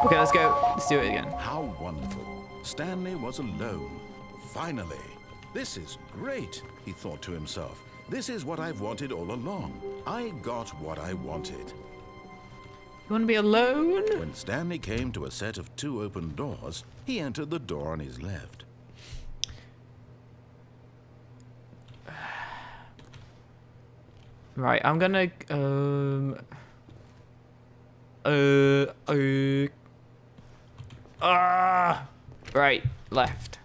Okay, let's go. Let's do it again. How wonderful. Stanley was alone. Finally. This is great, he thought to himself. This is what I've wanted all along. I got what I wanted. You want to be alone? When Stanley came to a set of 2 open doors, he entered the door on his left. Right, I'm gonna right, left.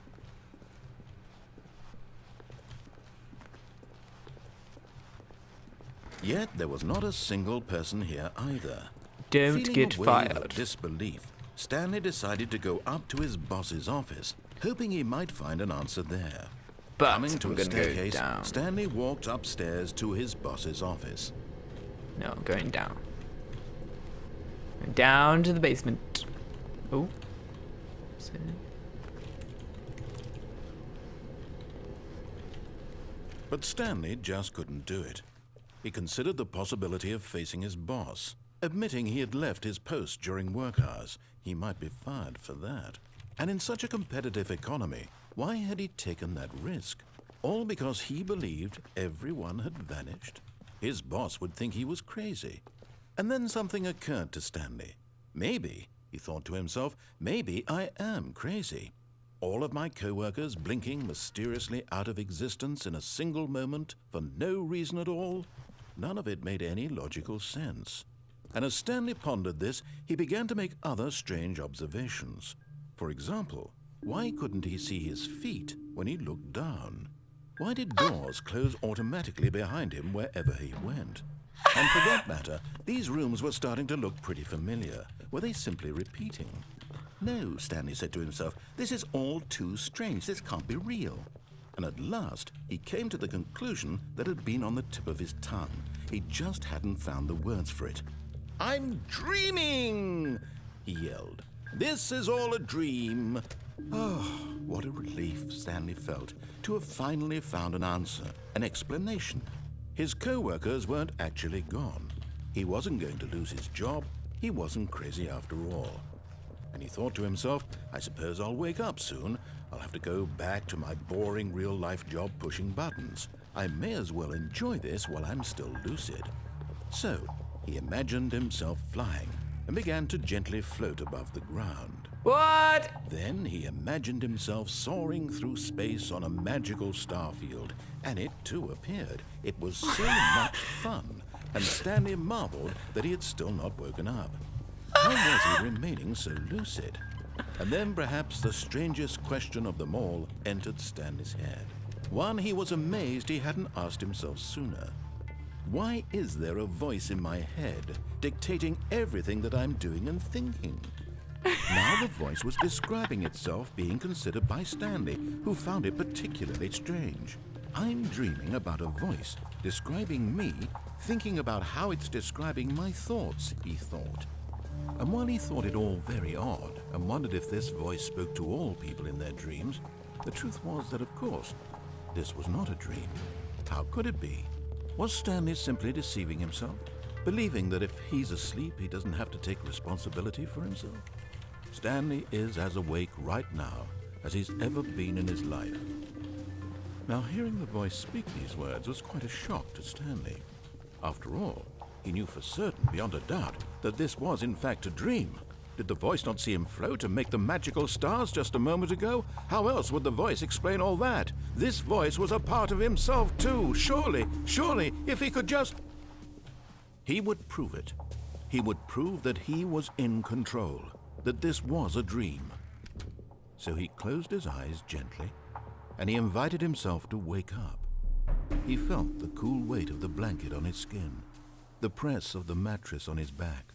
Yet there was not a single person here either. Don't Feeling get a wave fired. of disbelief, Stanley decided to go up to his boss's office, hoping he might find an answer there. But Coming to I'm a gonna go staircase, down. Stanley walked upstairs to his boss's office. No, I'm going down. Down to the basement. Oh. But Stanley just couldn't do it. He considered the possibility of facing his boss. Admitting he had left his post during work hours, he might be fired for that. And in such a competitive economy, why had he taken that risk? All because he believed everyone had vanished? His boss would think he was crazy. And then something occurred to Stanley. Maybe, he thought to himself, maybe I am crazy. All of my co-workers blinking mysteriously out of existence in a single moment for no reason at all? None of it made any logical sense. And as Stanley pondered this, he began to make other strange observations. For example, why couldn't he see his feet when he looked down? Why did doors close automatically behind him wherever he went? And for that matter, these rooms were starting to look pretty familiar. Were they simply repeating? No, Stanley said to himself, this is all too strange. This can't be real. And at last, he came to the conclusion that had been on the tip of his tongue. He just hadn't found the words for it. I'm dreaming, he yelled. This is all a dream. Oh, what a relief Stanley felt to have finally found an answer, an explanation. His co-workers weren't actually gone. He wasn't going to lose his job. He wasn't crazy after all. And he thought to himself, I suppose I'll wake up soon. I'll have to go back to my boring real-life job pushing buttons. I may as well enjoy this while I'm still lucid. So, he imagined himself flying and began to gently float above the ground. What? Then he imagined himself soaring through space on a magical starfield, and it too appeared. It was so much fun, and Stanley marveled that he had still not woken up. How was he remaining so lucid? And then perhaps the strangest question of them all entered Stanley's head. One he was amazed he hadn't asked himself sooner. Why is there a voice in my head dictating everything that I'm doing and thinking? Now the voice was describing itself being considered by Stanley, who found it particularly strange. I'm dreaming about a voice describing me, thinking about how it's describing my thoughts, he thought. And while he thought it all very odd and wondered if this voice spoke to all people in their dreams, the truth was that, of course, this was not a dream. How could it be? Was Stanley simply deceiving himself, believing that if he's asleep, he doesn't have to take responsibility for himself? Stanley is as awake right now as he's ever been in his life. Now, hearing the voice speak these words was quite a shock to Stanley. After all, he knew for certain, beyond a doubt, that this was in fact a dream. Did the voice not see him float and make the magical stars just a moment ago? How else would the voice explain all that? This voice was a part of himself too. Surely, if he could just... He would prove it. He would prove that he was in control, that this was a dream. So he closed his eyes gently, and he invited himself to wake up. He felt the cool weight of the blanket on his skin, the press of the mattress on his back,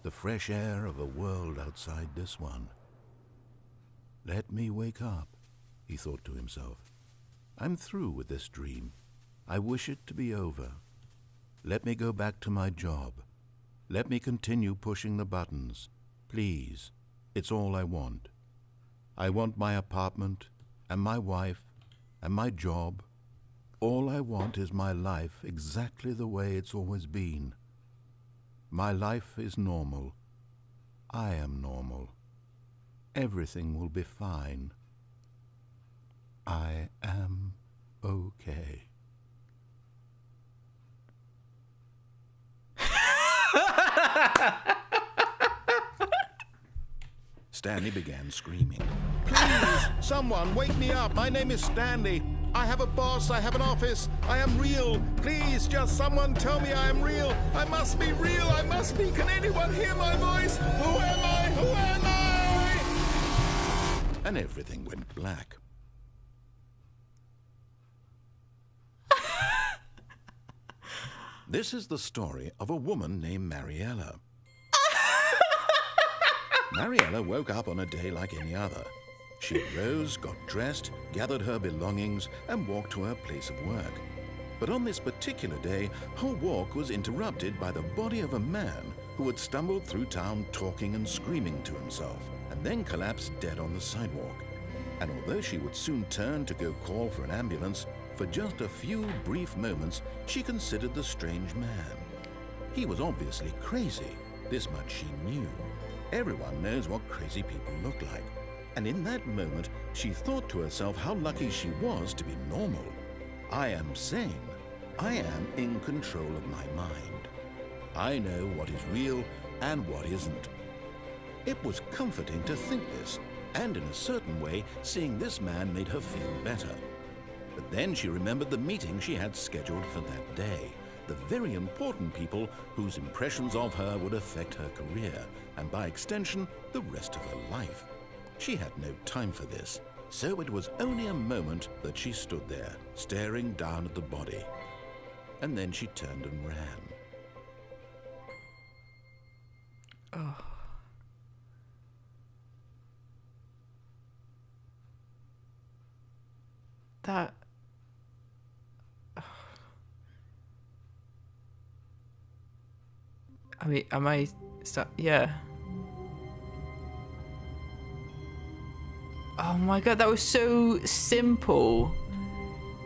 the fresh air of a world outside this one. Let me wake up, he thought to himself. I'm through with this dream. I wish it to be over. Let me go back to my job. Let me continue pushing the buttons. Please, it's all I want. I want my apartment and my wife and my job. All I want is my life exactly the way it's always been. My life is normal. I am normal. Everything will be fine. I am okay. Stanley began screaming. Please, someone, wake me up. My name is Stanley. I have a boss. I have an office. I am real. Please, just someone tell me I am real. I must be real. I must be. Can anyone hear my voice? Who am I? Who am I? And everything went black. This is the story of a woman named Mariella. Mariella woke up on a day like any other. She rose, got dressed, gathered her belongings, and walked to her place of work. But on this particular day, her walk was interrupted by the body of a man who had stumbled through town talking and screaming to himself, and then collapsed dead on the sidewalk. And although she would soon turn to go call for an ambulance, for just a few brief moments, she considered the strange man. He was obviously crazy. This much she knew. Everyone knows what crazy people look like. And in that moment, she thought to herself how lucky she was to be normal. I am sane. I am in control of my mind. I know what is real and what isn't. It was comforting to think this, and in a certain way, seeing this man made her feel better. But then she remembered the meeting she had scheduled for that day. The very important people whose impressions of her would affect her career, and by extension, the rest of her life. She had no time for this, so it was only a moment that she stood there, staring down at the body. And then she turned and ran. Oh. That... I mean, am I... Yeah. Oh my god, that was so simple.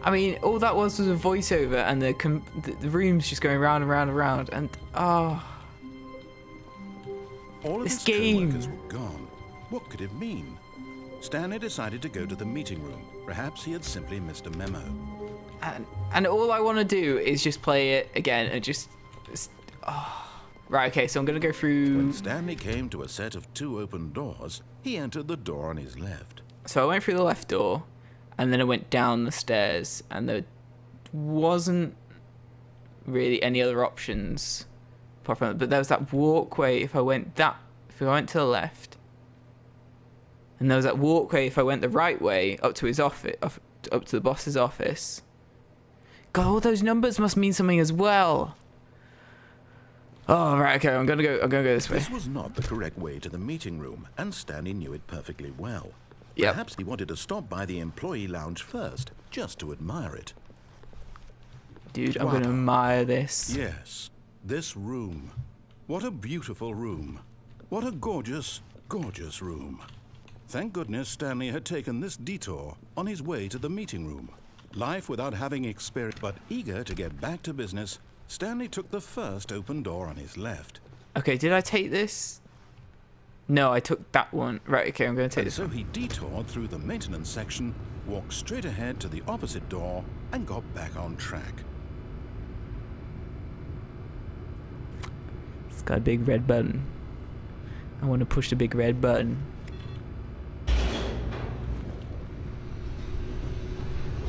I mean, all that was a voiceover, and the room's just going round and round and round, and oh, all of this his game. co-workers were gone. What could it mean? Stanley decided to go to the meeting room. Perhaps he had simply missed a memo. And all I want to do is just play it again and just oh. Right, okay, so I'm gonna go through. When Stanley came to a set of 2 open doors, he entered the door on his left. So I went through the left door, and then I went down the stairs, and there wasn't really any other options apart from, but there was that walkway if I went to the left, and there was that walkway if I went the right way up to his office, up to the boss's office. God, all those numbers must mean something as well. Oh, right, okay, I'm gonna go this way. This was not the correct way to the meeting room, and Stanley knew it perfectly well. Yep. Perhaps he wanted to stop by the employee lounge first, just to admire it. Dude, I'm gonna admire this. Yes, this room. What a beautiful room. What a gorgeous, gorgeous room. Thank goodness Stanley had taken this detour on his way to the meeting room. Life without having experience, but eager to get back to business, Stanley took the first open door on his left. Okay, did I take this? No, I took that one. Right, okay, I'm going to take this So one. he detoured through the maintenance section, walked straight ahead to the opposite door, and got back on track. It's got a big red button. I want to push the big red button.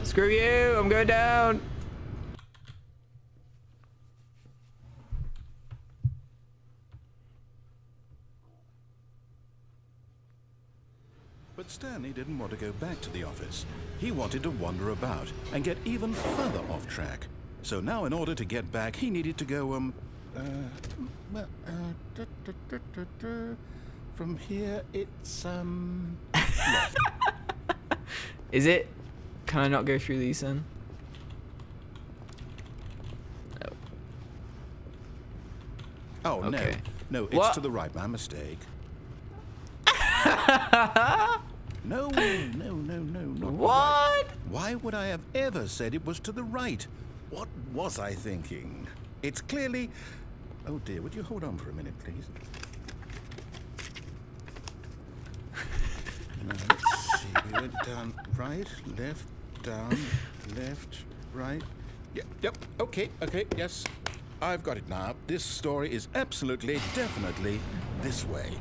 Screw you, I'm going down. But Stanley didn't want to go back to the office. He wanted to wander about and get even further off track. So now in order to get back, he needed to go, from here it's, left. Is it? Can I not go through these then? Oh, Okay. no, it's What? to the right, my mistake. No, not What? right. Why would I have ever said it was to the right? What was I thinking? It's clearly... Oh dear, would you hold on for a minute, please? went down, right, left, down, left, right. Yep, okay, yes. I've got it now. This story is absolutely, definitely this way.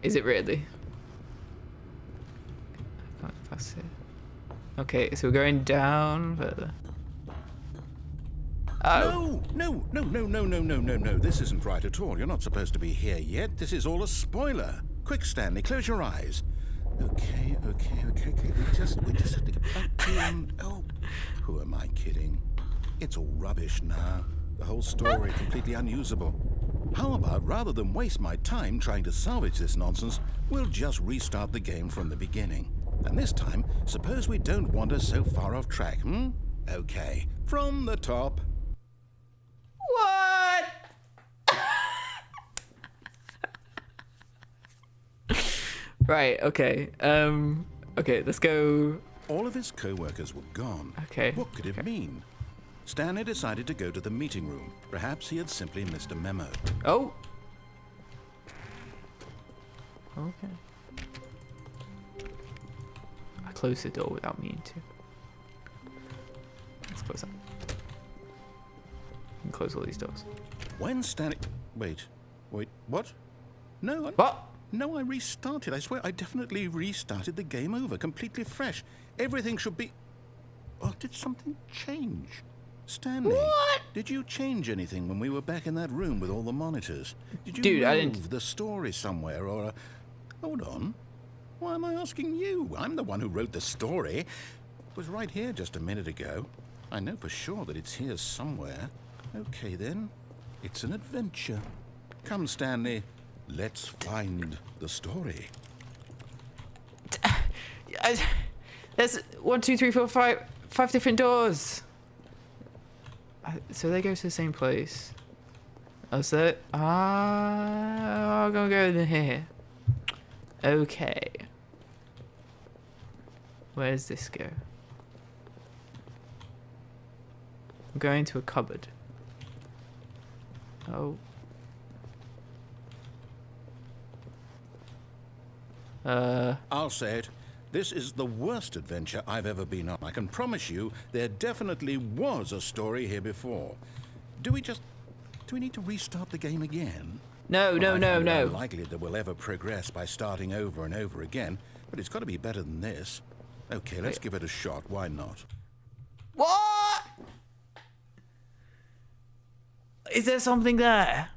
Is it really? I can't pass it. Okay, so we're going down further. Oh. No. This isn't right at all. You're not supposed to be here yet. This is all a spoiler. Quick, Stanley, close your eyes. Okay. We just have to get back to oh, who am I kidding? It's all rubbish now. The whole story completely unusable. How about, rather than waste my time trying to salvage this nonsense, we'll just restart the game from the beginning. And this time, suppose we don't wander so far off track, hmm? Okay, from the top. What? Right, okay. Okay, let's go. All of his co-workers were gone. Okay. What could it mean? Stanley decided to go to the meeting room. Perhaps he had simply missed a memo. Oh. Okay. I closed the door without meaning to. Let's close that. And close all these doors. When Stanley... Wait, what? No, What? No, I restarted. I swear, I definitely restarted the game over, completely fresh. Everything should be... Oh, did something change? Stanley, What? Did you change anything when we were back in that room with all the monitors? Did you Dude, move I didn't... the story somewhere, or... Hold on. Why am I asking you? I'm the one who wrote the story. It was right here just a minute ago. I know for sure that it's here somewhere. Okay, then. It's an adventure. Come, Stanley. Let's find the story. There's 1, 2, 3, 4, 5 different doors. So they go to the same place. Oh, so I'm gonna go in here. Okay. Where does this go? I'm going to a cupboard. Oh. I'll say it. This is the worst adventure I've ever been on. I can promise you there definitely was a story here before. Do we need to restart the game again? No. Unlikely that we'll ever progress by starting over and over again, but it's got to be better than this. Okay, let's give it a shot. Why not? What? Is there something there?